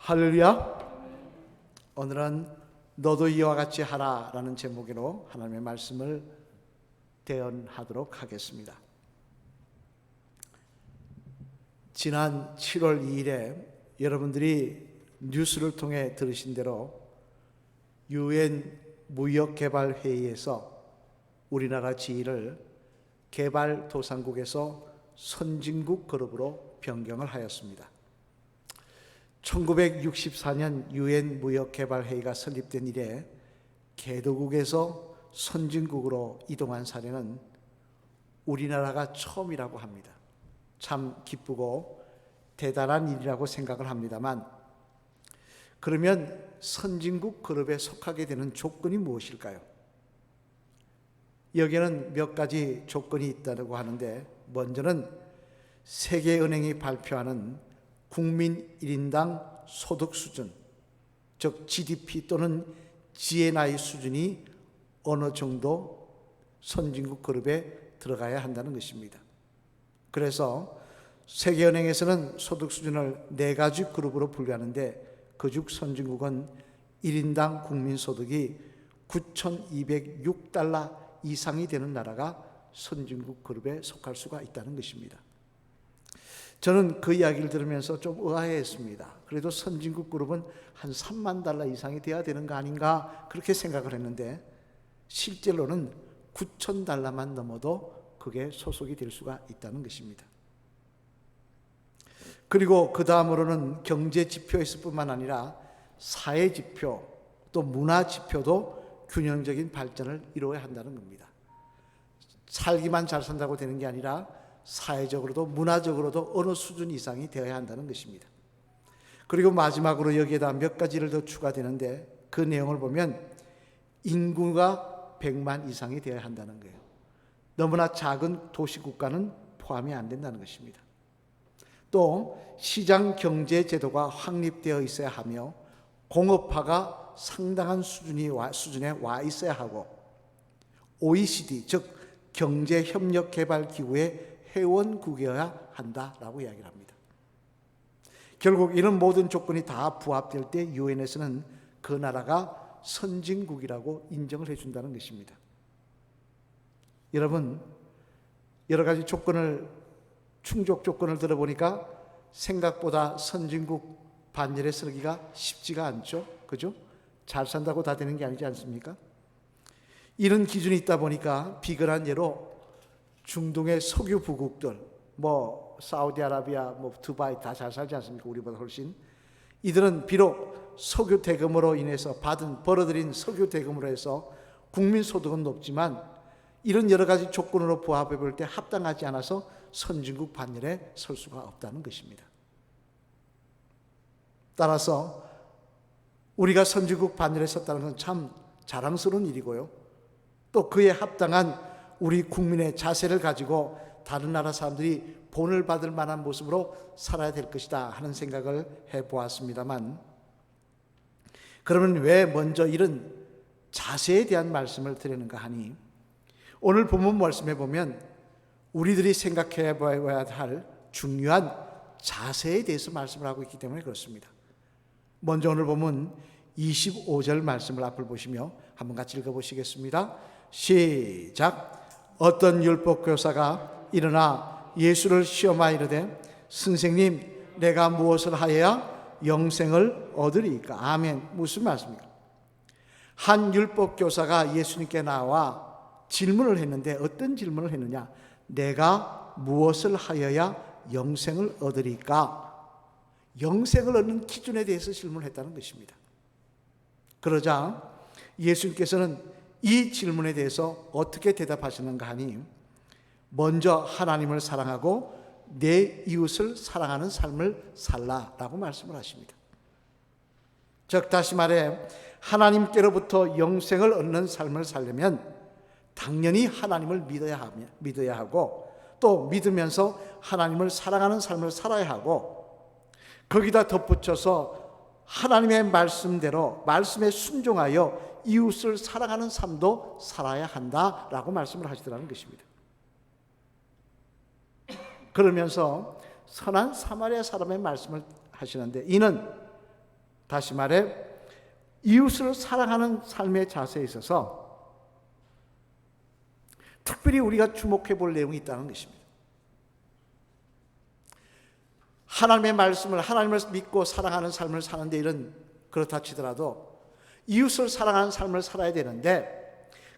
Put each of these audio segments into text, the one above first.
할렐루야. 오늘은 너도 이와 같이 하라라는 제목으로 하나님의 말씀을 대언하도록 하겠습니다. 지난 7월 2일에 여러분들이 뉴스를 통해 들으신 대로 UN 무역개발회의에서 우리나라 지위를 개발도상국에서 선진국 그룹으로 변경을 하였습니다. 1964년 UN 무역개발회의가 설립된 이래 개도국에서 선진국으로 이동한 사례는 우리나라가 처음이라고 합니다. 참 기쁘고 대단한 일이라고 생각을 합니다만, 그러면 선진국 그룹에 속하게 되는 조건이 무엇일까요? 여기에는 몇 가지 조건이 있다고 하는데, 먼저는 세계은행이 발표하는 국민 1인당 소득 수준, 즉 GDP 또는 GNI 수준이 어느 정도 선진국 그룹에 들어가야 한다는 것입니다. 그래서 세계은행에서는 소득 수준을 4가지 그룹으로 분류하는데, 그중 선진국은 1인당 국민소득이 $9,206 이상이 되는 나라가 선진국 그룹에 속할 수가 있다는 것입니다. 저는 그 이야기를 들으면서 좀 의아해했습니다. 그래도 선진국 그룹은 한 $30,000 이상이 돼야 되는 거 아닌가, 그렇게 생각을 했는데, 실제로는 $9,000만 넘어도 그게 소속이 될 수가 있다는 것입니다. 그리고 그 다음으로는 경제 지표에서 뿐만 아니라 사회 지표 또 문화 지표도 균형적인 발전을 이루어야 한다는 겁니다. 살기만 잘 산다고 되는 게 아니라 사회적으로도 문화적으로도 어느 수준 이상이 되어야 한다는 것입니다. 그리고 마지막으로 여기에다 몇 가지를 더 추가되는데, 그 내용을 보면 인구가 100만 이상이 되어야 한다는 거예요. 너무나 작은 도시국가는 포함이 안 된다는 것입니다. 또 시장 경제 제도가 확립되어 있어야 하며 공업화가 상당한 수준에 와 있어야 하고, OECD 즉 경제협력개발기구의 회원국이어야 한다라고 이야기를 합니다. 결국 이런 모든 조건이 다 부합될 때 UN에서는 그 나라가 선진국이라고 인정을 해준다는 것입니다. 여러분, 여러 가지 충족 조건을 들어보니까 생각보다 선진국 반열에 서기가 쉽지가 않죠. 그죠? 잘 산다고 다 되는 게 아니지 않습니까? 이런 기준이 있다 보니까 비근한 예로 중동의 석유 부국들, 사우디아라비아, 두바이 다 잘 살지 않습니까? 우리보다 훨씬. 이들은 비록 석유 대금으로 인해서 벌어들인 석유 대금으로 해서 국민 소득은 높지만, 이런 여러 가지 조건으로 부합해 볼 때 합당하지 않아서 선진국 반열에 설 수가 없다는 것입니다. 따라서 우리가 선진국 반열에 섰다는 건 참 자랑스러운 일이고요. 또 그에 합당한 우리 국민의 자세를 가지고 다른 나라 사람들이 본을 받을 만한 모습으로 살아야 될 것이다 하는 생각을 해보았습니다만, 그러면 왜 먼저 이런 자세에 대한 말씀을 드리는가 하니, 오늘 본문 말씀해 보면 우리들이 생각해 봐야 할 중요한 자세에 대해서 말씀을 하고 있기 때문에 그렇습니다. 먼저 오늘 본문 25절 말씀을 앞을 보시며 한번 같이 읽어보시겠습니다. 시작. 어떤 율법교사가 일어나 예수를 시험하여 이르되, 선생님, 내가 무엇을 하여야 영생을 얻으리이까? 아멘. 무슨 말씀입니까? 한 율법교사가 예수님께 나와 질문을 했는데, 어떤 질문을 했느냐? 내가 무엇을 하여야 영생을 얻으리까? 영생을 얻는 기준에 대해서 질문을 했다는 것입니다. 그러자 예수님께서는 이 질문에 대해서 어떻게 대답하시는가 하니, 먼저 하나님을 사랑하고 내 이웃을 사랑하는 삶을 살라라고 말씀을 하십니다. 즉 다시 말해, 하나님께로부터 영생을 얻는 삶을 살려면 당연히 하나님을 믿어야 하고, 또 믿으면서 하나님을 사랑하는 삶을 살아야 하고, 거기다 덧붙여서 하나님의 말씀대로 말씀에 순종하여 이웃을 사랑하는 삶도 살아야 한다라고 말씀을 하시더라는 것입니다. 그러면서 선한 사마리아 사람의 말씀을 하시는데, 이는 다시 말해 이웃을 사랑하는 삶의 자세에 있어서 특별히 우리가 주목해 볼 내용이 있다는 것입니다. 하나님의 말씀을, 하나님을 믿고 사랑하는 삶을 사는데 일은 그렇다 치더라도 이웃을 사랑하는 삶을 살아야 되는데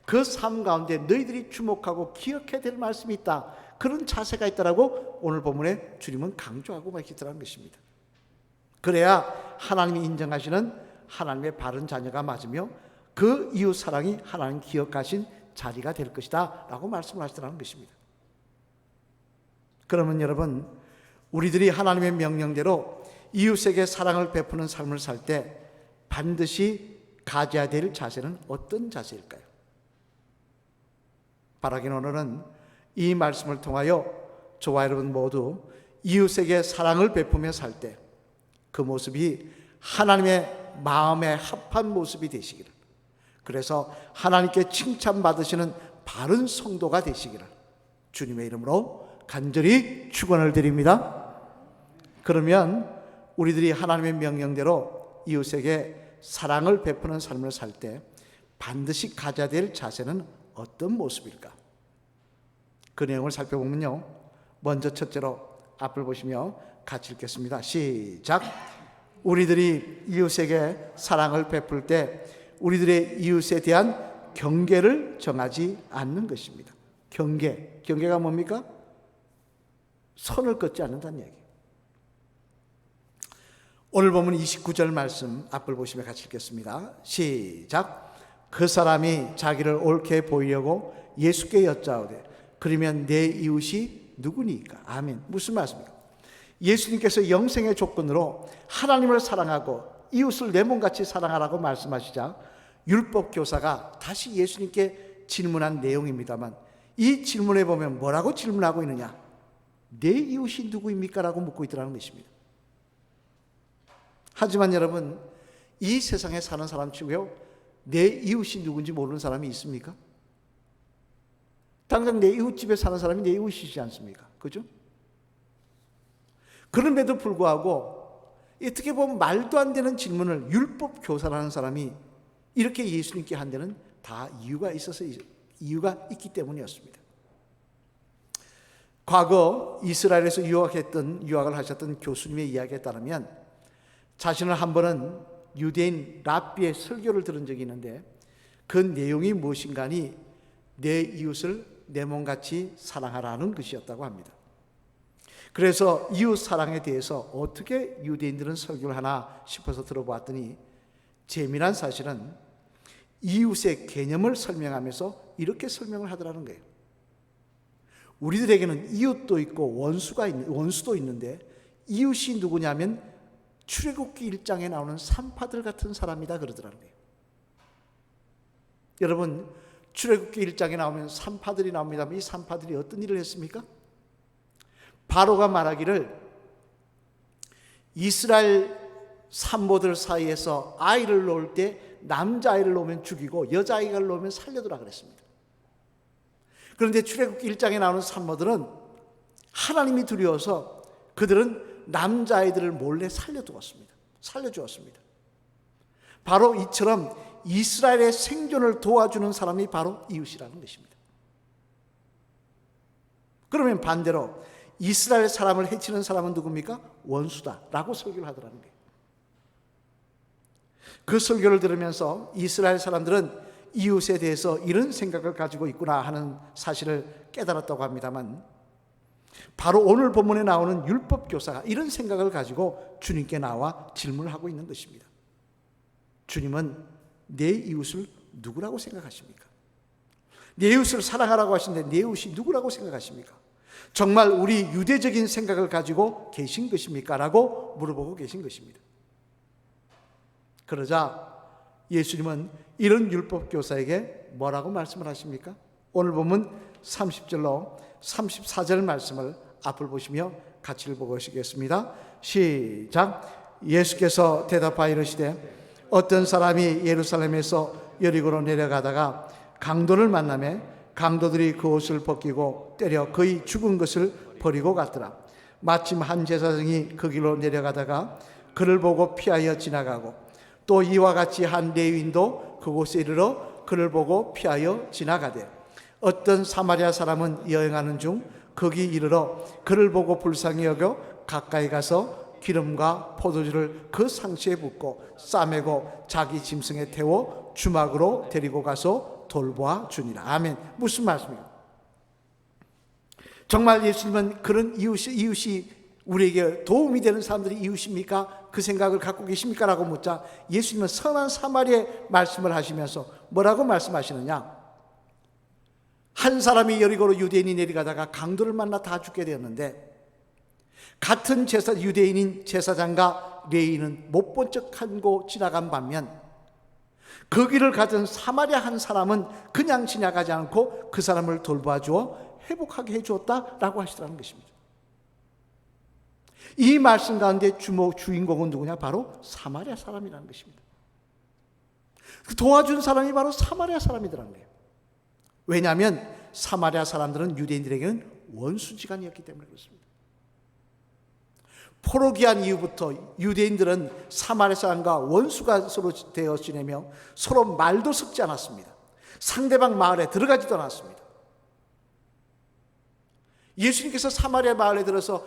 그 삶 가운데 너희들이 주목하고 기억해야 될 말씀이 있다, 그런 자세가 있다라고 오늘 본문에 주님은 강조하고 계시더라는 것입니다. 그래야 하나님이 인정하시는 하나님의 바른 자녀가 맞으며 그 이웃 사랑이 하나님 기억하신 자리가 될 것이다 라고 말씀을 하시더라는 것입니다. 그러면 여러분, 우리들이 하나님의 명령대로 이웃에게 사랑을 베푸는 삶을 살 때 반드시 가져야 될 자세는 어떤 자세일까요? 바라긴 오늘은 이 말씀을 통하여 저와 여러분 모두 이웃에게 사랑을 베푸며 살 때 그 모습이 하나님의 마음에 합한 모습이 되시기를, 그래서 하나님께 칭찬받으시는 바른 성도가 되시기를 주님의 이름으로 간절히 축원을 드립니다. 그러면 우리들이 하나님의 명령대로 이웃에게 사랑을 베푸는 삶을 살 때 반드시 가져야 될 자세는 어떤 모습일까? 그 내용을 살펴보면요, 먼저 첫째로 앞을 보시며 같이 읽겠습니다. 시작. 우리들이 이웃에게 사랑을 베풀 때 우리들의 이웃에 대한 경계를 정하지 않는 것입니다. 경계가 뭡니까? 선을 긋지 않는다는 얘기. 오늘 보면 29절 말씀 앞을 보시며 같이 읽겠습니다. 시작. 그 사람이 자기를 옳게 보이려고 예수께 여짜오되 그러면 내 이웃이 누구니까? 아멘. 무슨 말씀입니까? 예수님께서 영생의 조건으로 하나님을 사랑하고 이웃을 내 몸같이 사랑하라고 말씀하시자 율법 교사가 다시 예수님께 질문한 내용입니다만, 이 질문에 보면 뭐라고 질문하고 있느냐? 내 이웃이 누구입니까? 라고 묻고 있더라는 것입니다. 하지만 여러분, 이 세상에 사는 사람 치고요, 내 이웃이 누군지 모르는 사람이 있습니까? 당장 내 이웃집에 사는 사람이 내 이웃이지 않습니까? 그죠? 그럼에도 불구하고 어떻게 보면 말도 안 되는 질문을 율법 교사라는 사람이 이렇게 예수님께 한 데는 다 이유가 있기 때문이었습니다. 과거 이스라엘에서 유학을 하셨던 교수님의 이야기에 따르면 자신은 한 번은 유대인 랍비의 설교를 들은 적이 있는데 그 내용이 무엇인가니 내 이웃을 내 몸같이 사랑하라는 것이었다고 합니다. 그래서 이웃 사랑에 대해서 어떻게 유대인들은 설교를 하나 싶어서 들어보았더니 재미난 사실은 이웃의 개념을 설명하면서 이렇게 설명을 하더라는 거예요. 우리들에게는 이웃도 있고 원수도 있는데 이웃이 누구냐면 출애굽기 1장에 나오는 산파들 같은 사람이다 그러더라는 거예요. 여러분, 출애굽기 1장에 나오면 산파들이 나옵니다만 이 산파들이 어떤 일을 했습니까? 바로가 말하기를 이스라엘 산모들 사이에서 아이를 놓을 때 남자아이를 놓으면 죽이고 여자아이를 놓으면 살려두라 그랬습니다. 그런데 출애굽기 1장에 나오는 산모들은 하나님이 두려워서 그들은 남자아이들을 몰래 살려주었습니다. 바로 이처럼 이스라엘의 생존을 도와주는 사람이 바로 이웃이라는 것입니다. 그러면 반대로 이스라엘 사람을 해치는 사람은 누굽니까? 원수다라고 설교를 하더라는 거예요. 그 설교를 들으면서 이스라엘 사람들은 이웃에 대해서 이런 생각을 가지고 있구나 하는 사실을 깨달았다고 합니다만, 바로 오늘 본문에 나오는 율법 교사가 이런 생각을 가지고 주님께 나와 질문을 하고 있는 것입니다. 주님은 내 이웃을 누구라고 생각하십니까? 내 이웃을 사랑하라고 하시는데 내 이웃이 누구라고 생각하십니까? 정말 우리 유대적인 생각을 가지고 계신 것입니까? 라고 물어보고 계신 것입니다. 그러자 예수님은 이런 율법 교사에게 뭐라고 말씀을 하십니까? 오늘 보면 30절로 34절 말씀을 앞을 보시며 같이 읽어보시겠습니다. 시작. 예수께서 대답하여 이르시되 어떤 사람이 예루살렘에서 여리고로 내려가다가 강도를 만나매 강도들이 그 옷을 벗기고 때려 거의 죽은 것을 버리고 갔더라. 마침 한 제사장이 그 길로 내려가다가 그를 보고 피하여 지나가고 또 이와 같이 한 레위인도 그곳에 이르러 그를 보고 피하여 지나가되 어떤 사마리아 사람은 여행하는 중 거기 이르러 그를 보고 불쌍히 여겨 가까이 가서 기름과 포도주를 그 상처에 붓고 싸매고 자기 짐승에 태워 주막으로 데리고 가서 돌보아 주니라. 아멘. 무슨 말씀이에요? 정말 예수님은 그런 이웃이 우리에게 도움이 되는 사람들이 이웃입니까? 그 생각을 갖고 계십니까? 라고 묻자 예수님은 선한 사마리아의 말씀을 하시면서 뭐라고 말씀하시느냐? 한 사람이 여리고로 유대인이 내려가다가 강도를 만나 다 죽게 되었는데 같은 유대인인 제사장과 레위인은 못 본 척하고 지나간 반면 그 길을 가던 사마리아 한 사람은 그냥 지나가지 않고 그 사람을 돌보아 주어 회복하게 해주었다라고 하시더라는 것입니다. 이 말씀 가운데 주인공은 누구냐? 바로 사마리아 사람이라는 것입니다. 도와준 사람이 바로 사마리아 사람이더라는 거예요. 왜냐하면 사마리아 사람들은 유대인들에게는 원수지간이었기 때문에 그렇습니다. 포로기한 이후부터 유대인들은 사마리아 사람과 원수가 서로 되어 지내며 서로 말도 섞지 않았습니다. 상대방 마을에 들어가지도 않았습니다. 예수님께서 사마리아 마을에 들어서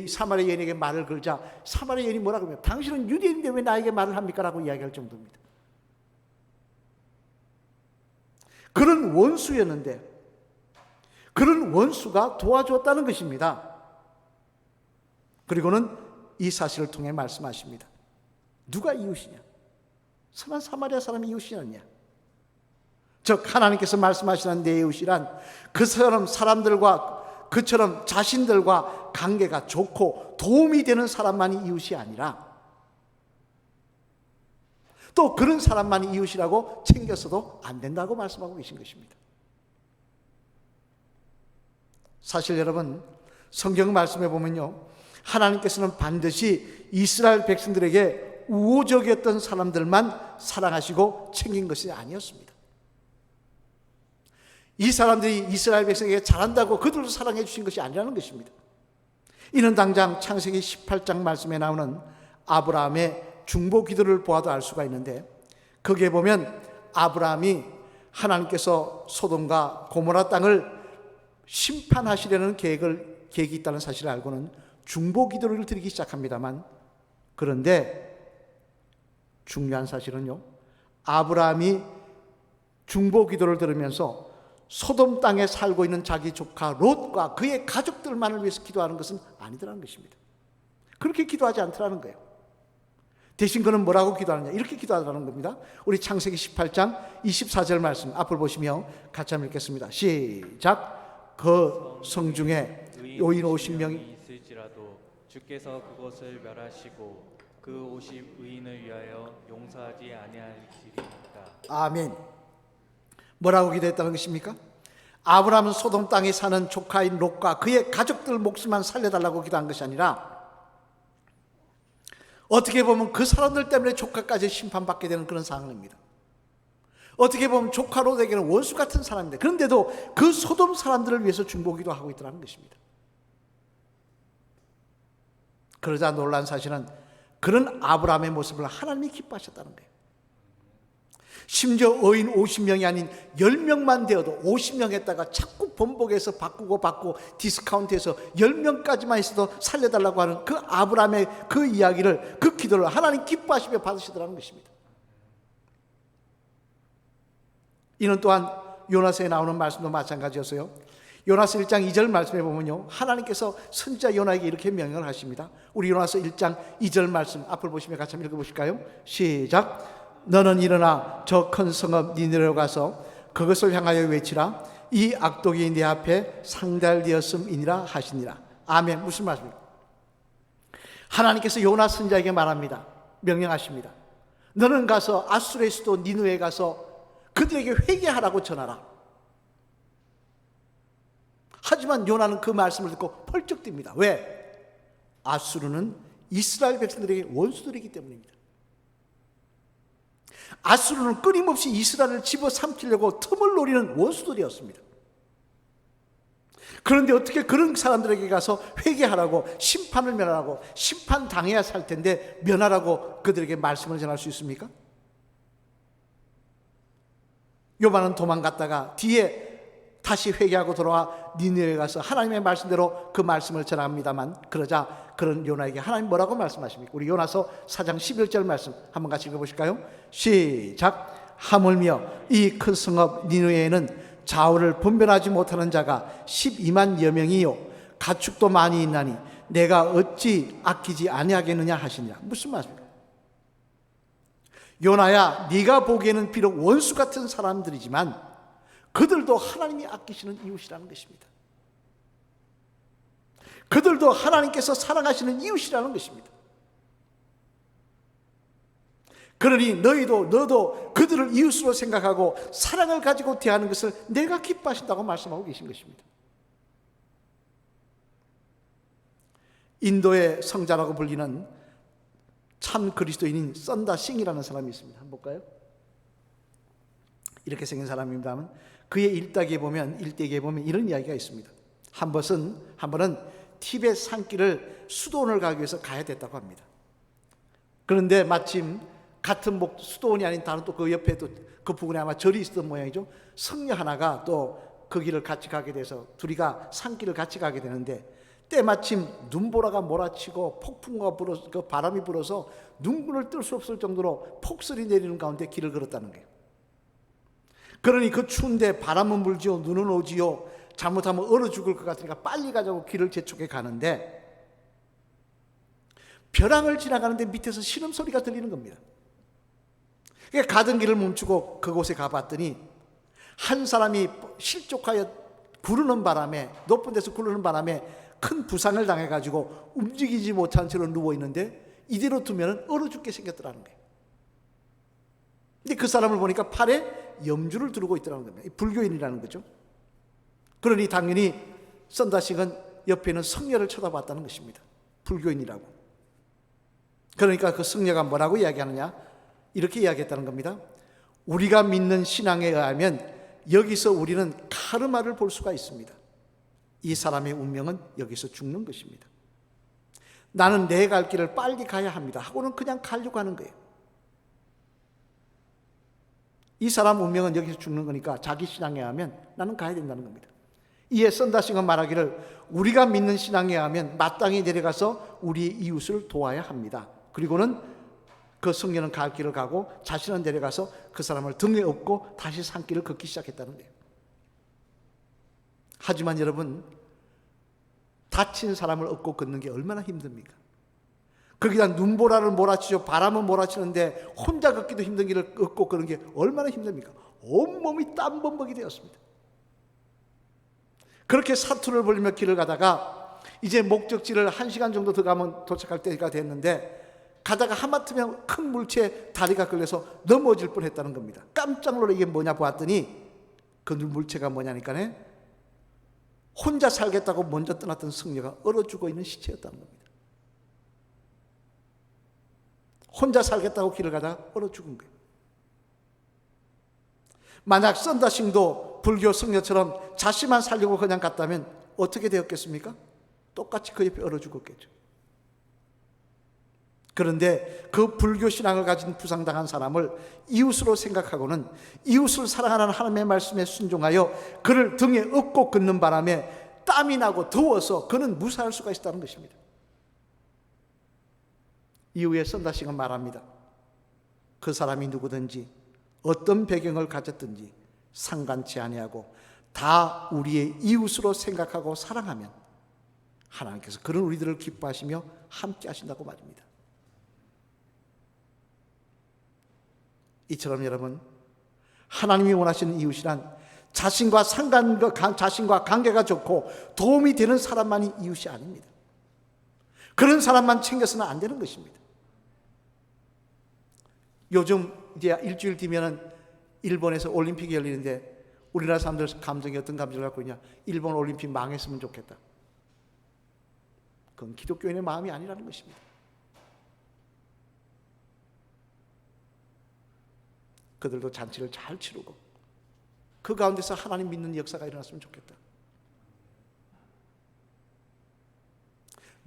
사마리아 여인에게 말을 걸자 사마리아 여인이 뭐라 그러면 당신은 유대인인데 왜 나에게 말을 합니까? 라고 이야기할 정도입니다. 그런 원수였는데 그런 원수가 도와주었다는 것입니다. 그리고는 이 사실을 통해 말씀하십니다. 누가 이웃이냐? 선한 사마리아 사람이 이웃이었냐? 즉 하나님께서 말씀하시는 내 이웃이란 그처럼 사람들과 그처럼 자신들과 관계가 좋고 도움이 되는 사람만이 이웃이 아니라 또 그런 사람만이 이웃이라고 챙겼어도 안 된다고 말씀하고 계신 것입니다. 사실 여러분 성경 말씀에 보면요 하나님께서는 반드시 이스라엘 백성들에게 우호적이었던 사람들만 사랑하시고 챙긴 것이 아니었습니다. 이 사람들이 이스라엘 백성에게 잘한다고 그들도 사랑해 주신 것이 아니라는 것입니다. 이는 당장 창세기 18장 말씀에 나오는 아브라함의 중보 기도를 보아도 알 수가 있는데 거기에 보면 아브라함이 하나님께서 소돔과 고모라 땅을 심판하시려는 계획이 있다는 사실을 알고는 중보 기도를 드리기 시작합니다만 그런데 중요한 사실은요 아브라함이 중보 기도를 들으면서 소돔 땅에 살고 있는 자기 조카 롯과 그의 가족들만을 위해서 기도하는 것은 아니더라는 것입니다. 그렇게 기도하지 않더라는 거예요. 대신 그는 뭐라고 기도하느냐 이렇게 기도하더라는 겁니다. 우리 창세기 18장 24절 말씀 앞을 보시며 같이 한번 읽겠습니다. 시작. 그 성중에 요인 50명이 있을지라도 주께서 그것을 멸하시고 그 50 의인을 위하여 용서하지 아니하시리이다. 아멘. 뭐라고 기도했다는 것입니까? 아브라함은 소돔 땅에 사는 조카인 롯과 그의 가족들 목숨만 살려달라고 기도한 것이 아니라 어떻게 보면 그 사람들 때문에 조카까지 심판받게 되는 그런 상황입니다. 어떻게 보면 조카 롯에게는 원수 같은 사람인데 그런데도 그 소돔 사람들을 위해서 중보기도 하고 있더라는 것입니다. 그러자 놀란 사실은 그런 아브라함의 모습을 하나님이 기뻐하셨다는 거예요. 심지어 의인 50명이 아닌 10명만 되어도 50명 했다가 자꾸 번복해서 바꾸고 디스카운트해서 10명까지만 있어도 살려달라고 하는 그 아브라함의 그 이야기를 그 기도를 하나님 기뻐하시며 받으시더라는 것입니다. 이는 또한 요나서에 나오는 말씀도 마찬가지였어요. 요나서 1장 2절 말씀에 보면요 하나님께서 선지자 요나에게 이렇게 명령을 하십니다. 우리 요나서 1장 2절 말씀 앞을 보시며 같이 한번 읽어보실까요? 시작. 너는 일어나 저 큰 성읍 니느웨로 가서 그것을 향하여 외치라. 이 악독이 내 앞에 상달되었음이니라 하시니라. 아멘. 무슨 말씀입니까? 하나님께서 요나 선지자에게 말합니다. 명령하십니다. 너는 가서 아수르의 수도 니느웨에 가서 그들에게 회개하라고 전하라. 하지만 요나는 그 말씀을 듣고 펄쩍 뜁니다. 왜? 아수르는 이스라엘 백성들에게 원수들이기 때문입니다. 아수르는 끊임없이 이스라엘을 집어삼키려고 틈을 노리는 원수들이었습니다. 그런데 어떻게 그런 사람들에게 가서 회개하라고, 심판을 면하라고, 심판 당해야 살 텐데 면하라고 그들에게 말씀을 전할 수 있습니까? 요나는 도망갔다가 뒤에 다시 회개하고 돌아와 니느웨에 가서 하나님의 말씀대로 그 말씀을 전합니다만, 그러자 그런 요나에게 하나님 뭐라고 말씀하십니까? 우리 요나서 4장 11절 말씀 한번 같이 읽어보실까요? 시작. 하물며 이 큰 성읍 니느웨에는 좌우를 분별하지 못하는 자가 12만여 명이요 가축도 많이 있나니 내가 어찌 아끼지 아니하겠느냐 하시니라. 무슨 말입니까? 요나야, 네가 보기에는 비록 원수 같은 사람들이지만 그들도 하나님이 아끼시는 이웃이라는 것입니다. 그들도 하나님께서 사랑하시는 이웃이라는 것입니다. 그러니 너도 그들을 이웃으로 생각하고 사랑을 가지고 대하는 것을 내가 기뻐하신다고 말씀하고 계신 것입니다. 인도의 성자라고 불리는 참 그리스도인인 썬다 싱이라는 사람이 있습니다. 한번 볼까요? 이렇게 생긴 사람입니다만 그의 일대기에 보면 이런 이야기가 있습니다. 한 번은 티벳 산길을 수도원을 가기 위해서 가야 됐다고 합니다. 그런데 마침 같은 수도원이 아닌 다른 또 그 옆에 또 그 부근에 아마 절이 있었던 모양이죠. 성녀 하나가 또 그 길을 같이 가게 돼서 둘이가 산길을 같이 가게 되는데 때마침 눈보라가 몰아치고 폭풍과 불어서 그 바람이 불어서 눈구를 뜰 수 없을 정도로 폭설이 내리는 가운데 길을 걸었다는 거예요. 그러니 그 추운데 바람은 불지요, 눈은 오지요, 잘못하면 얼어 죽을 것 같으니까 빨리 가자고 길을 재촉해 가는데 벼랑을 지나가는데 밑에서 신음소리가 들리는 겁니다. 그러니까 가던 길을 멈추고 그곳에 가봤더니 한 사람이 실족하여 구르는 바람에, 높은 데서 구르는 바람에 큰 부상을 당해가지고 움직이지 못한 채로 누워있는데 이대로 두면 얼어 죽게 생겼더라는 거예요. 근데 그 사람을 보니까 팔에 염주를 두르고 있더라는 겁니다. 불교인이라는 거죠. 그러니 당연히 썬다싱은 옆에 있는 성녀를 쳐다봤다는 것입니다. 불교인이라고. 그러니까 그 성녀가 뭐라고 이야기하느냐? 이렇게 이야기했다는 겁니다. 우리가 믿는 신앙에 의하면 여기서 우리는 카르마를 볼 수가 있습니다. 이 사람의 운명은 여기서 죽는 것입니다. 나는 내 갈 길을 빨리 가야 합니다 하고는 그냥 가려고 하는 거예요. 이 사람 운명은 여기서 죽는 거니까 자기 신앙에 의하면 나는 가야 된다는 겁니다. 이에 썬다싱은 말하기를 우리가 믿는 신앙에 의하면 마땅히 내려가서 우리의 이웃을 도와야 합니다. 그리고는 그 성녀는 갈 길을 가고 자신은 내려가서 그 사람을 등에 업고 다시 산길을 걷기 시작했다는 거예요. 하지만 여러분, 다친 사람을 업고 걷는 게 얼마나 힘듭니까? 거기다 눈보라를 몰아치죠. 바람은 몰아치는데 혼자 걷기도 힘든 길을 업고 걷는 게 얼마나 힘듭니까? 온몸이 땀범벅이 되었습니다. 그렇게 사투를 벌리며 길을 가다가 이제 목적지를 1시간 정도 더 가면 도착할 때가 됐는데 가다가 하마터면 큰 물체에 다리가 걸려서 넘어질 뻔했다는 겁니다. 깜짝 놀라 이게 뭐냐 보았더니 그 물체가 뭐냐니까 혼자 살겠다고 먼저 떠났던 성녀가 얼어 죽어 있는 시체였다는 겁니다. 혼자 살겠다고 길을 가다가 얼어 죽은 거예요. 만약 썬다싱도 불교 성녀처럼 자신만 살려고 그냥 갔다면 어떻게 되었겠습니까? 똑같이 그 옆에 얼어 죽었겠죠. 그런데 그 불교 신앙을 가진 부상당한 사람을 이웃으로 생각하고는 이웃을 사랑하는 하나님의 말씀에 순종하여 그를 등에 업고 걷는 바람에 땀이 나고 더워서 그는 무사할 수가 있다는 것입니다. 이후에 썬다싱은 말합니다. 그 사람이 누구든지 어떤 배경을 가졌든지 상관치 아니하고 다 우리의 이웃으로 생각하고 사랑하면 하나님께서 그런 우리들을 기뻐하시며 함께 하신다고 말입니다. 이처럼 여러분, 하나님이 원하시는 이웃이란 자신과 관계가 좋고 도움이 되는 사람만이 이웃이 아닙니다. 그런 사람만 챙겨서는 안 되는 것입니다. 요즘 이제 일주일 뒤면은 일본에서 올림픽이 열리는데 우리나라 사람들 감정이 어떤 감정을 갖고 있냐? 일본 올림픽 망했으면 좋겠다. 그건 기독교인의 마음이 아니라는 것입니다. 그들도 잔치를 잘 치르고 그 가운데서 하나님 믿는 역사가 일어났으면 좋겠다.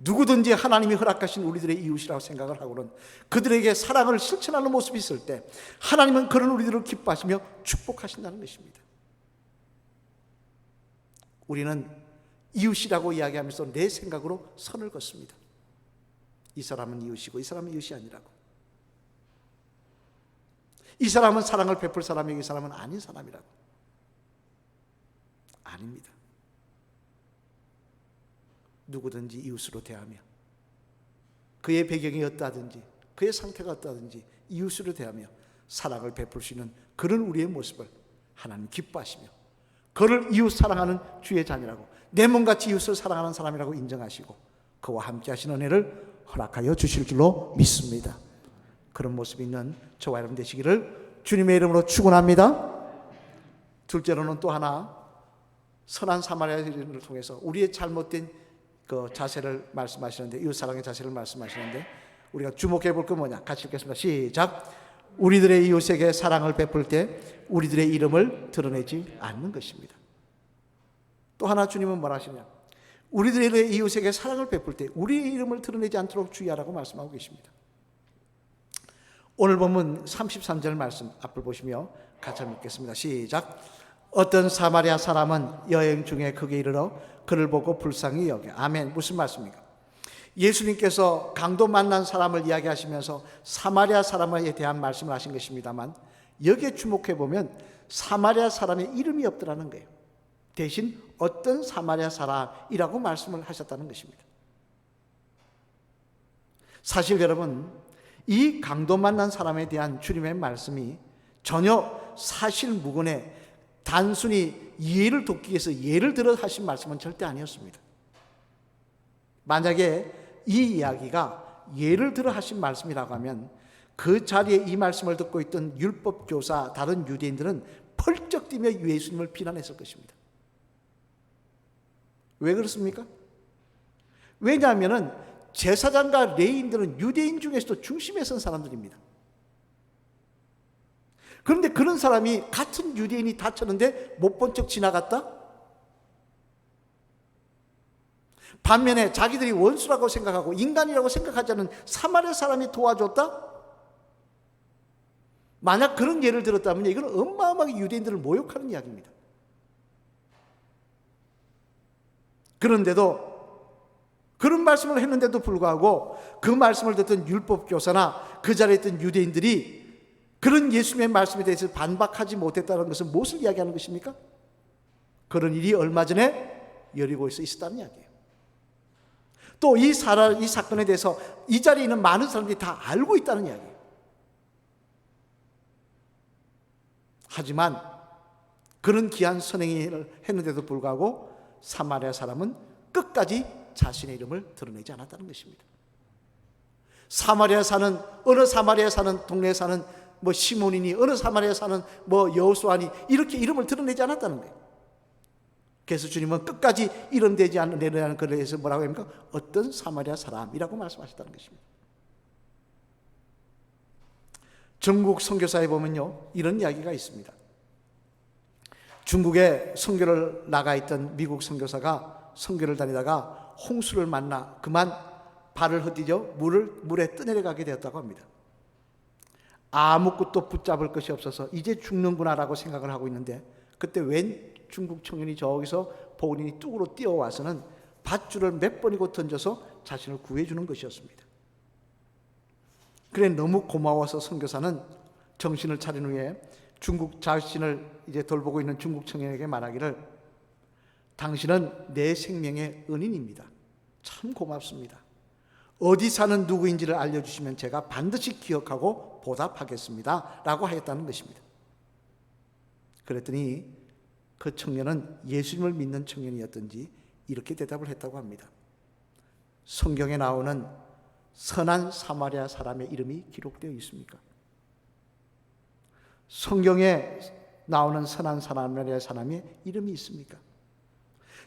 누구든지 하나님이 허락하신 우리들의 이웃이라고 생각을 하고는 그들에게 사랑을 실천하는 모습이 있을 때 하나님은 그런 우리들을 기뻐하시며 축복하신다는 것입니다. 우리는 이웃이라고 이야기하면서 내 생각으로 선을 긋습니다. 이 사람은 이웃이고 이 사람은 이웃이 아니라고. 이 사람은 사랑을 베풀 사람이고 이 사람은 아닌 사람이라고. 아닙니다. 누구든지 이웃으로 대하며 그의 배경이 어떠하든지 그의 상태가 어떠하든지 이웃으로 대하며 사랑을 베풀 수 있는 그런 우리의 모습을 하나님 기뻐하시며 그를 이웃 사랑하는 주의 자녀라고, 내 몸같이 이웃을 사랑하는 사람이라고 인정하시고 그와 함께 하시는 은혜를 허락하여 주실 줄로 믿습니다. 그런 모습이 있는 저와 여러분 되시기를 주님의 이름으로 축원합니다. 둘째로는 또 하나, 선한 사마리아인을 통해서 우리의 잘못된 그 자세를 말씀하시는데, 이웃 사랑의 자세를 말씀하시는데 우리가 주목해 볼 건 뭐냐? 같이 읽겠습니다. 시작. 우리들의 이웃에게 사랑을 베풀 때 우리들의 이름을 드러내지 않는 것입니다. 또 하나 주님은 뭐라 하시냐? 우리들의 이웃에게 사랑을 베풀 때 우리의 이름을 드러내지 않도록 주의하라고 말씀하고 계십니다. 오늘 본문 33절 말씀 앞을 보시며 같이 읽겠습니다. 시작. 어떤 사마리아 사람은 여행 중에 그에 이르러 그를 보고 불쌍히 여겨. 아멘. 무슨 말씀입니까? 예수님께서 강도 만난 사람을 이야기하시면서 사마리아 사람에 대한 말씀을 하신 것입니다만, 여기에 주목해 보면 사마리아 사람의 이름이 없더라는 거예요. 대신 어떤 사마리아 사람이라고 말씀을 하셨다는 것입니다. 사실 여러분, 이 강도 만난 사람에 대한 주님의 말씀이 전혀 사실무근에 단순히 예를 돕기 위해서 예를 들어 하신 말씀은 절대 아니었습니다. 만약에 이 이야기가 예를 들어 하신 말씀이라고 하면 그 자리에 이 말씀을 듣고 있던 율법교사 다른 유대인들은 펄쩍 뛰며 예수님을 비난했을 것입니다. 왜 그렇습니까? 왜냐하면 제사장과 레위인들은 유대인 중에서도 중심에 선 사람들입니다. 그런데 그런 사람이 같은 유대인이 다쳤는데 못 본 척 지나갔다? 반면에 자기들이 원수라고 생각하고 인간이라고 생각하지 않는 사마리아 사람이 도와줬다? 만약 그런 예를 들었다면 이건 어마어마하게 유대인들을 모욕하는 이야기입니다. 그런데도 그런 말씀을 했는데도 불구하고 그 말씀을 듣던 율법교사나 그 자리에 있던 유대인들이 그런 예수님의 말씀에 대해서 반박하지 못했다는 것은 무엇을 이야기하는 것입니까? 그런 일이 얼마 전에 여리고에서 있었다는 이야기예요. 또 이 사건에 대해서 이 자리에 있는 많은 사람들이 다 알고 있다는 이야기예요. 하지만 그런 귀한 선행을 했는데도 불구하고 사마리아 사람은 끝까지 자신의 이름을 드러내지 않았다는 것입니다. 어느 사마리아 사는 동네에 사는 뭐 시몬이니 어느 사마리아 사는 뭐 여호수아니 이렇게 이름을 드러내지 않았다는 거예요. 그래서 주님은 끝까지 이름되지 않는 그에 대해서 뭐라고 합니까? 어떤 사마리아 사람이라고 말씀하셨다는 것입니다. 전국 선교사에 보면요, 이런 이야기가 있습니다. 중국에 선교를 나가 있던 미국 선교사가 선교를 다니다가 홍수를 만나 그만 발을 헛디뎌 물에 떠내려가게 되었다고 합니다. 아무것도 붙잡을 것이 없어서 이제 죽는구나라고 생각을 하고 있는데 그때 웬 중국 청년이 저기서 보은이 뚝으로 뛰어와서는 밧줄을 몇 번이고 던져서 자신을 구해주는 것이었습니다. 그래 너무 고마워서 선교사는 정신을 차린 후에 중국 자신을 이제 돌보고 있는 중국 청년에게 말하기를, 당신은 내 생명의 은인입니다. 참 고맙습니다. 어디 사는 누구인지를 알려주시면 제가 반드시 기억하고 보답하겠습니다 라고 하였다는 것입니다. 그랬더니 그 청년은 예수님을 믿는 청년이었던지 이렇게 대답을 했다고 합니다. 성경에 나오는 선한 사마리아 사람의 이름이 기록되어 있습니까? 성경에 나오는 선한 사마리아 사람의 이름이 있습니까?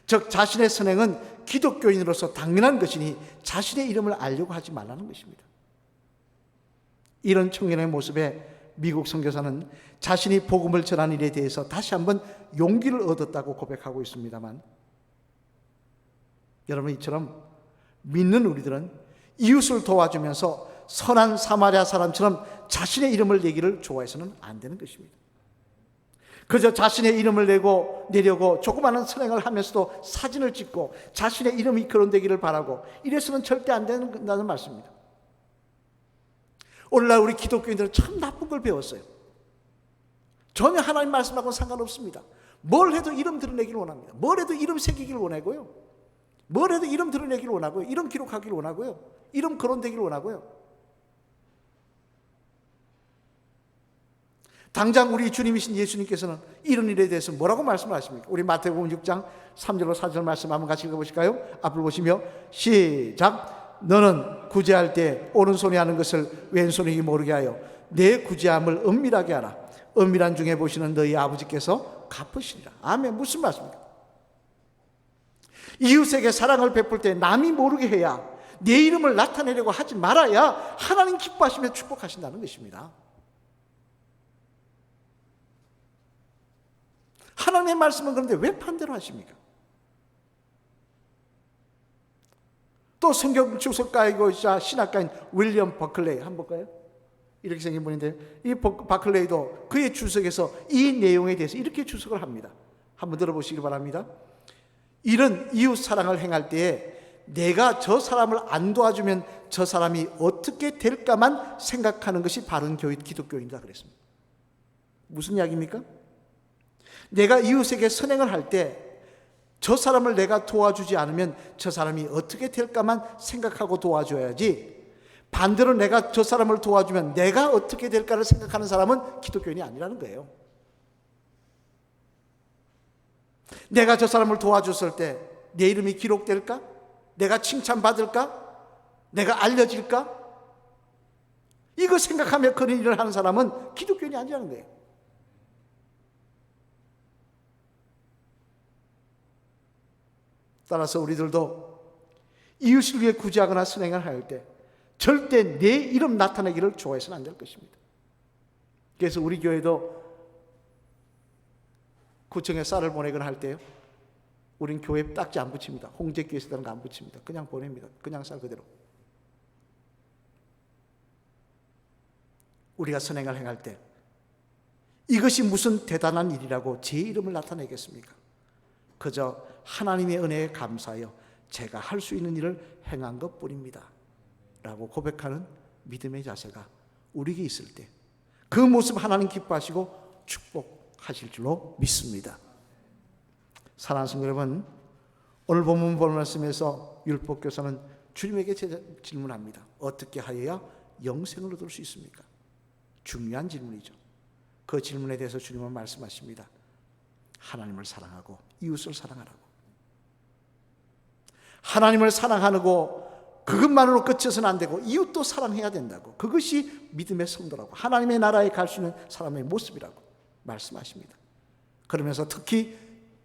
즉 자신의 선행은 기독교인으로서 당연한 것이니 자신의 이름을 알려고 하지 말라는 것입니다. 이런 청년의 모습에 미국 선교사는 자신이 복음을 전한 일에 대해서 다시 한번 용기를 얻었다고 고백하고 있습니다만, 여러분 이처럼 믿는 우리들은 이웃을 도와주면서 선한 사마리아 사람처럼 자신의 이름을 내기를 좋아해서는 안 되는 것입니다. 그저 자신의 이름을 내려고 조그마한 선행을 하면서도 사진을 찍고 자신의 이름이 거론되기를 바라고 이래서는 절대 안 된다는 말씀입니다. 오늘날 우리 기독교인들은 참 나쁜 걸 배웠어요. 전혀 하나님 말씀하고는 상관없습니다. 뭘 해도 이름 드러내기를 원합니다. 뭘 해도 이름 새기기를 원하고요. 뭘 해도 이름 드러내기를 원하고요. 이름 기록하기를 원하고요. 이름 거론되기를 원하고요. 당장 우리 주님이신 예수님께서는 이런 일에 대해서 뭐라고 말씀하십니까? 우리 마태복음 6장 3절로 4절 말씀 한번 같이 읽어보실까요? 앞을 보시며 시작. 너는 구제할 때 오른손이 하는 것을 왼손이 모르게 하여 내 구제함을 은밀하게 하라. 은밀한 중에 보시는 너희 아버지께서 갚으시리라. 아멘. 무슨 말씀입니까? 이웃에게 사랑을 베풀 때 남이 모르게 해야, 내 이름을 나타내려고 하지 말아야 하나님 기뻐하시며 축복하신다는 것입니다. 하나님의 말씀은 그런데 왜 반대로 하십니까? 또 성경 주석가이고자 신학가인 윌리엄 버클레이 한번 볼까요? 이렇게 생긴 분인데, 이 버클레이도 그의 주석에서 이 내용에 대해서 이렇게 주석을 합니다. 한번 들어보시기 바랍니다. 이런 이웃 사랑을 행할 때에 내가 저 사람을 안 도와주면 저 사람이 어떻게 될까만 생각하는 것이 바른 기독교인이다 그랬습니다. 무슨 이야기입니까? 내가 이웃에게 선행을 할 때 저 사람을 내가 도와주지 않으면 저 사람이 어떻게 될까만 생각하고 도와줘야지, 반대로 내가 저 사람을 도와주면 내가 어떻게 될까를 생각하는 사람은 기독교인이 아니라는 거예요. 내가 저 사람을 도와줬을 때 내 이름이 기록될까? 내가 칭찬받을까? 내가 알려질까? 이거 생각하며 그런 일을 하는 사람은 기독교인이 아니라는 거예요. 따라서 우리들도 이웃을 위해 구제하거나 선행을 할 때 절대 내 이름 나타내기를 좋아해서는 안 될 것입니다. 그래서 우리 교회도 구청에 쌀을 보내거나 할 때요, 우린 교회에 딱지 안 붙입니다. 홍제교회 쓰다는 거 안 붙입니다. 그냥 보냅니다. 그냥 쌀 그대로. 우리가 선행을 행할 때 이것이 무슨 대단한 일이라고 제 이름을 나타내겠습니까? 그저 하나님의 은혜에 감사하여 제가 할 수 있는 일을 행한 것뿐입니다 라고 고백하는 믿음의 자세가 우리에게 있을 때 그 모습 하나님 기뻐하시고 축복하실 줄로 믿습니다. 사랑하는 성도 여러분, 오늘 본문 말씀에서 율법교사는 주님에게 질문합니다. 어떻게 하여야 영생을 얻을 수 있습니까? 중요한 질문이죠. 그 질문에 대해서 주님은 말씀하십니다. 하나님을 사랑하고 이웃을 사랑하라고. 하나님을 사랑하고 그것만으로 끝쳐서는 안 되고 이웃도 사랑해야 된다고. 그것이 믿음의 성도라고, 하나님의 나라에 갈 수 있는 사람의 모습이라고 말씀하십니다. 그러면서 특히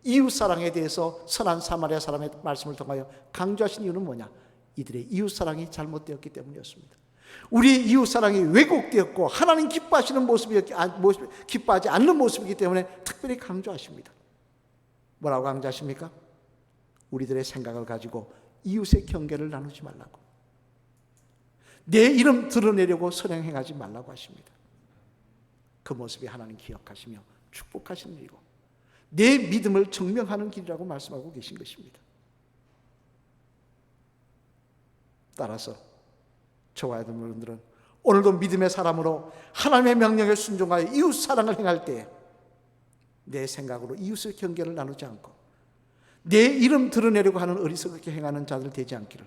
이웃 사랑에 대해서 선한 사마리아 사람의 말씀을 통하여 강조하신 이유는 뭐냐? 이들의 이웃 사랑이 잘못되었기 때문이었습니다. 우리의 이웃 사랑이 왜곡되었고 하나님 기뻐하시는 기뻐하지 않는 모습이기 때문에 특별히 강조하십니다. 뭐라고 강조하십니까? 우리들의 생각을 가지고 이웃의 경계를 나누지 말라고, 내 이름 드러내려고 선행하지 말라고 하십니다. 그 모습이 하나님 기억하시며 축복하시는 일이고 내 믿음을 증명하는 길이라고 말씀하고 계신 것입니다. 따라서 저와 여러분들은 오늘도 믿음의 사람으로 하나님의 명령에 순종하여 이웃 사랑을 행할 때 내 생각으로 이웃의 경계를 나누지 않고 내 이름 드러내려고 하는 어리석게 행하는 자들 되지 않기를,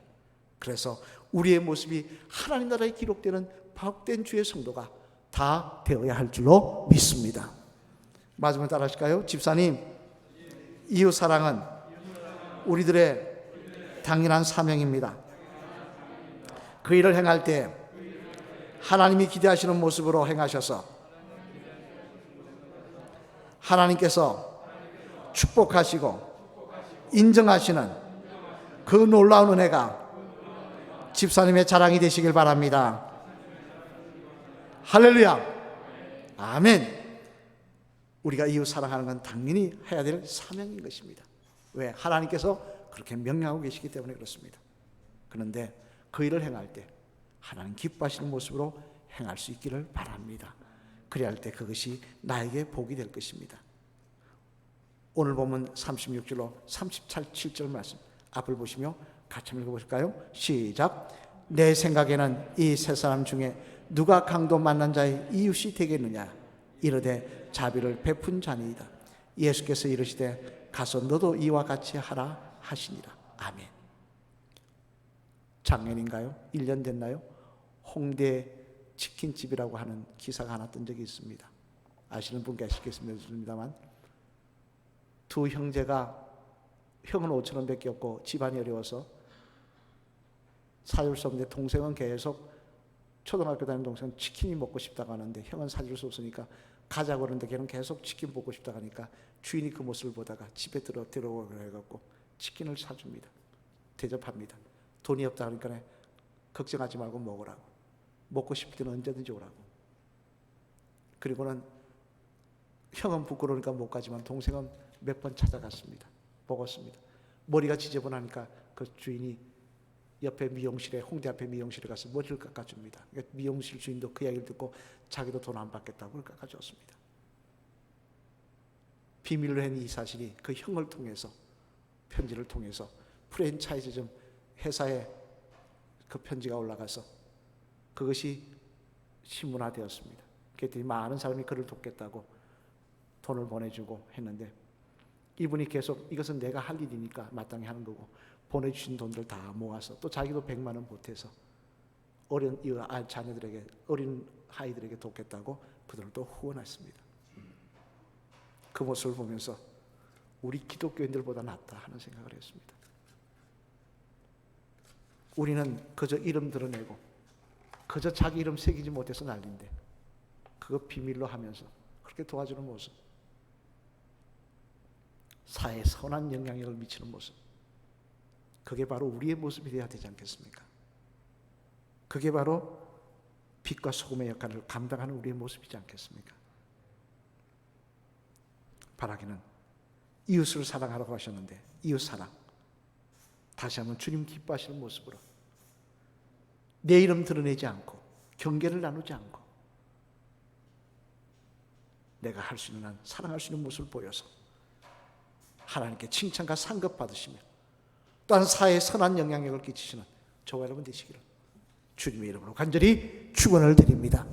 그래서 우리의 모습이 하나님 나라에 기록되는 복된 주의 성도가 다 되어야 할 줄로 믿습니다. 마지막으로 따라 하실까요? 집사님, 이웃 사랑은 우리들의 당연한 사명입니다. 그 일을 행할 때 하나님이 기대하시는 모습으로 행하셔서 하나님께서 축복하시고 인정하시는 그 놀라운 은혜가 집사님의 자랑이 되시길 바랍니다. 할렐루야. 아멘. 우리가 이웃 사랑하는 건 당연히 해야 될 사명인 것입니다. 왜? 하나님께서 그렇게 명령하고 계시기 때문에 그렇습니다. 그런데 그 일을 행할 때 하나님 기뻐하시는 모습으로 행할 수 있기를 바랍니다. 그래야 할 때 그것이 나에게 복이 될 것입니다. 오늘 보면 36절로 37절 말씀 앞을 보시며 같이 한번 읽어보실까요? 시작. 내 생각에는 이 세 사람 중에 누가 강도 만난 자의 이웃이 되겠느냐? 이르되 자비를 베푼 자니이다. 예수께서 이르시되 가서 너도 이와 같이 하라 하시니라. 아멘. 작년인가요? 1년 됐나요? 홍대 치킨집이라고 하는 기사가 하나 뜬 적이 있습니다. 아시는 분 계시겠습니다만 두 형제가 형은 5천 원밖에 없고 집안이 어려워서 사줄 수 없는데 동생은 계속 초등학교 다니는 동생은 치킨이 먹고 싶다고 하는데 형은 사줄 수 없으니까 가자고 그러는데 걔는 계속 치킨 먹고 싶다고 하니까 주인이 그 모습을 보다가 집에 들어오고 해갖고 치킨을 사줍니다. 대접합니다. 돈이 없다 그러니까 걱정하지 말고 먹으라고. 먹고 싶을 때는 언제든지 오라고. 그리고는 형은 부끄러우니까 못 가지만 동생은 몇 번 찾아갔습니다. 먹었습니다. 머리가 지저분하니까 그 주인이 옆에 미용실에 홍대 앞에 미용실에 가서 머리를 깎아줍니다. 그러니까 미용실 주인도 그 이야기를 듣고 자기도 돈 안 받겠다고 깎아줬습니다. 비밀로 한 이 사실이 그 형을 통해서 편지를 통해서 프랜차이즈점 회사에 그 편지가 올라가서 그것이 신문화되었습니다. 그랬더니 많은 사람이 그를 돕겠다고 돈을 보내주고 했는데 이분이 계속 이것은 내가 할 일이니까 마땅히 하는 거고 보내주신 돈들 다 모아서 또 자기도 100만 원 보태서 어린 자녀들에게 어린 아이들에게 돕겠다고 그들을 또 후원했습니다. 그 모습을 보면서 우리 기독교인들보다 낫다 하는 생각을 했습니다. 우리는 그저 이름 드러내고 그저 자기 이름 새기지 못해서 난리인데 그거 비밀로 하면서 그렇게 도와주는 모습, 사회에 선한 영향력을 미치는 모습, 그게 바로 우리의 모습이 되어야 되지 않겠습니까? 그게 바로 빛과 소금의 역할을 감당하는 우리의 모습이지 않겠습니까? 바라기는 이웃을 사랑하라고 하셨는데 이웃 사랑 다시 한번 주님 기뻐하시는 모습으로 내 이름 드러내지 않고 경계를 나누지 않고 내가 할 수 있는 한 사랑할 수 있는 모습을 보여서 하나님께 칭찬과 상급 받으시며 또한 사회에 선한 영향력을 끼치시는 저와 여러분 되시기를 주님의 이름으로 간절히 축원을 드립니다.